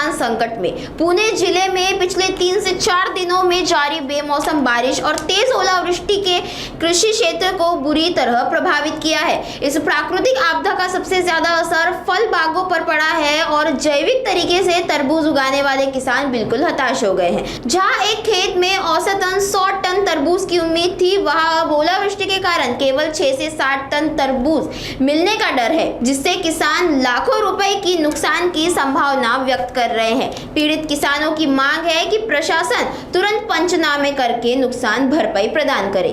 किसान संकट में। पुणे जिले में पिछले 3 से 4 दिनों में जारी बेमौसम बारिश और तेज ओलावृष्टि के कृषि क्षेत्र को बुरी तरह प्रभावित किया है। इस प्राकृतिक आपदा का सबसे ज्यादा असर फल बागों पर पड़ा है और जैविक तरीके से तरबूज उगाने वाले किसान बिल्कुल हताश हो गए हैं। जहां एक खेत में औसतन 100 टन तरबूज की उम्मीद थी, वहां अब ओलावृष्टि के कारण केवल 6 से 7 टन तरबूज मिलने का डर है, जिससे किसान लाखों रुपए की नुकसान की संभावना व्यक्त कर रहे हैं। पीड़ित किसानों की मांग है कि प्रशासन तुरंत पंचनामे करके नुकसान भरपाई प्रदान करे।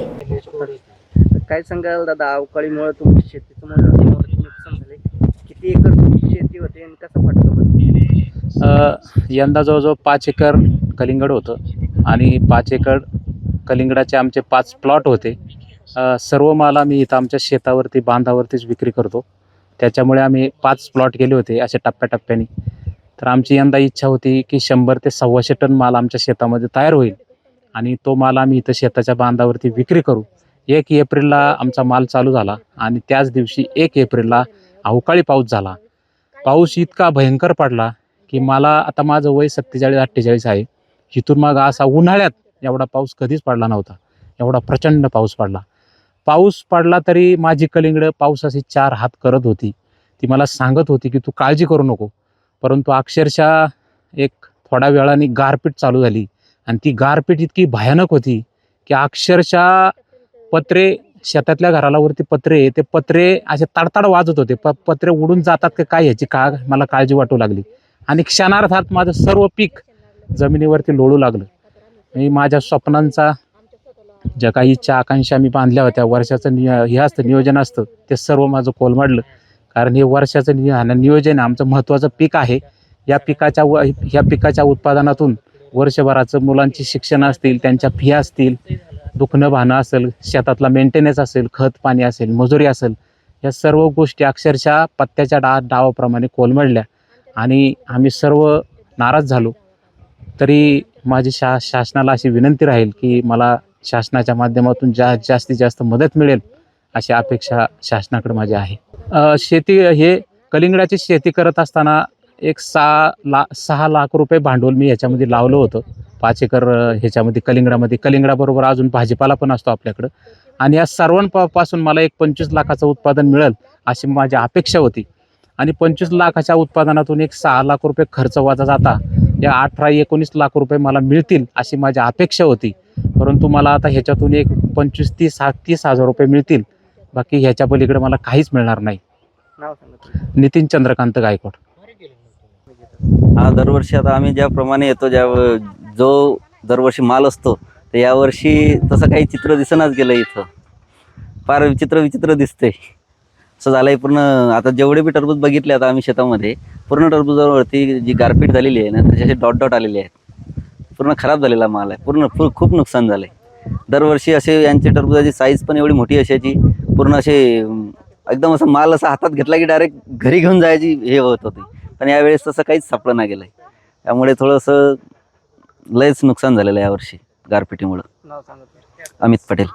काय सांगाल दादा, अवकाळीमुळे तुमची शेतीचं मोठं नुकसान झाले? किती एकर तुमची शेती होते आणि कसा फटका बसला? यंदा जवळजवळ 5 एकर कलिंगड होतं आणि 5 एकर कलिंगडाचे आमचे 5 प्लॉट होते। सर्व माल आम्ही इथं आमच्या शेतावरती बांधावरतीच विक्री करतो, त्याच्यामुळे आम्ही 5 प्लॉट केले होते अशा टप्प्याटप्प्याने। तर आमची यंदा इच्छा होती की 100 ते 125 टन माल आमच्या शेतामध्ये तयार होईल आणि तो माल आम्ही इथं शेताच्या बांधावरती विक्री करू। 1 एप्रिलला आमचा माल चालू झाला आणि त्याच दिवशी 1 एप्रिलला अवकाळी पाऊस झाला। पाऊस इतका भयंकर पडला की मला आता माझं वय 47-48 आहे, इथून मग असा उन्हाळ्यात एवढा पाऊस कधीच पडला नव्हता। एवढा प्रचंड पाऊस पडला। पाऊस पडला तरी माझी कलिंगड पावसाची 4 हात करत होती। ती मला सांगत होती की तू काळजी करू नको, परंतु अक्षरशः एक थोड्या वेळाने गारपीट चालू झाली आणि ती गारपीट इतकी भयानक होती की अक्षरशः पत्रे, शेतातल्या घराला वरती पत्रे, ते पत्रे असे तडतड वाजत होते। पत्रे उडून जातात का काय ह्याची मला काळजी वाटू लागली आणि क्षणार्धात माझं सर्व पीक जमिनीवरती लोळू लागलं। मी माझ्या स्वप्नांचा ज्या काही इच्छा आकांक्षा मी बांधल्या होत्या, वर्षाचं हे असतं नियोजन असतं, ते सर्व माझं कोलमडलं। कारण हे वर्षाचं नियोजन आमचं महत्त्वाचं पीक आहे। या पिकाच्या उत्पादनातून वर्षभराचं मुलांची शिक्षण असतील, त्यांच्या फी असतील, दुखणं भाणं असेल, शेतातला मेंटेनन्स असेल, खत पाणी असेल, मजुरी असेल, या सर्व गोष्टी अक्षरशः पत्त्याच्या डावाप्रमाणे कोलमडल्या आणि आम्ही सर्व नाराज झालो। तरी माझी शासनाला अशी विनंती राहील की मला शासनाच्या माध्यमातून जास्तीत जास्त मदत मिळेल अशी अपेक्षा शासनाकडे माझी आहे। शेती हे कलिंगडाची शेती करत असताना एक 6 लाख रुपये भांडवल मी ह्याच्यामध्ये लावलं होतं। 5 एकर ह्याच्यामध्ये कलिंगडाबरोबर अजून भाजीपाला पण असतो आपल्याकडं आणि या सर्वांपासून मला एक 25 लाखाचं उत्पादन मिळेल अशी माझी अपेक्षा होती आणि 25 लाखाच्या उत्पादनातून एक 6 लाख रुपये खर्च वजा जाता या 18-19 लाख रुपये मला मिळतील अशी माझी अपेक्षा होती। परंतु मला आता ह्याच्यातून एक 25-30 हजार रुपये मिळतील, बाकी ह्याच्या पलीकडे मला काहीच मिळणार नाही। नाव सांगा। नितीन चंद्रकांत गायकवाड। हा, दरवर्षी आता आम्ही ज्याप्रमाणे येतो, जो दरवर्षी माल असतो, तर यावर्षी तसं काही चित्र दिसेनाच गेलं। इथं फार विचित्र दिसते असं झालंय पूर्ण। आता जेवढे बी टरबूज बघितले आता आम्ही शेतामध्ये, पूर्ण टरबूजावरती जी गारपीट झालेली आहे ना, त्याचे डॉट आलेले आहेत। पूर्ण खराब झालेला माल आहे, खूप नुकसान झालंय। दरवर्षी असे यांची टरबूजाची साईज पण एवढी मोठी असायची, पूर्ण असे एकदम असं माल असा हातात घेतला की डायरेक्ट घरी घेऊन जायची हे होत होती, पण यावेळेस तसं काहीच सापडलं नाही गेलंय। त्यामुळे थोडंसं लयच नुकसान झालेलं आहे यावर्षी गारपिटीमुळं। नाव सांगा। अमित पटेल।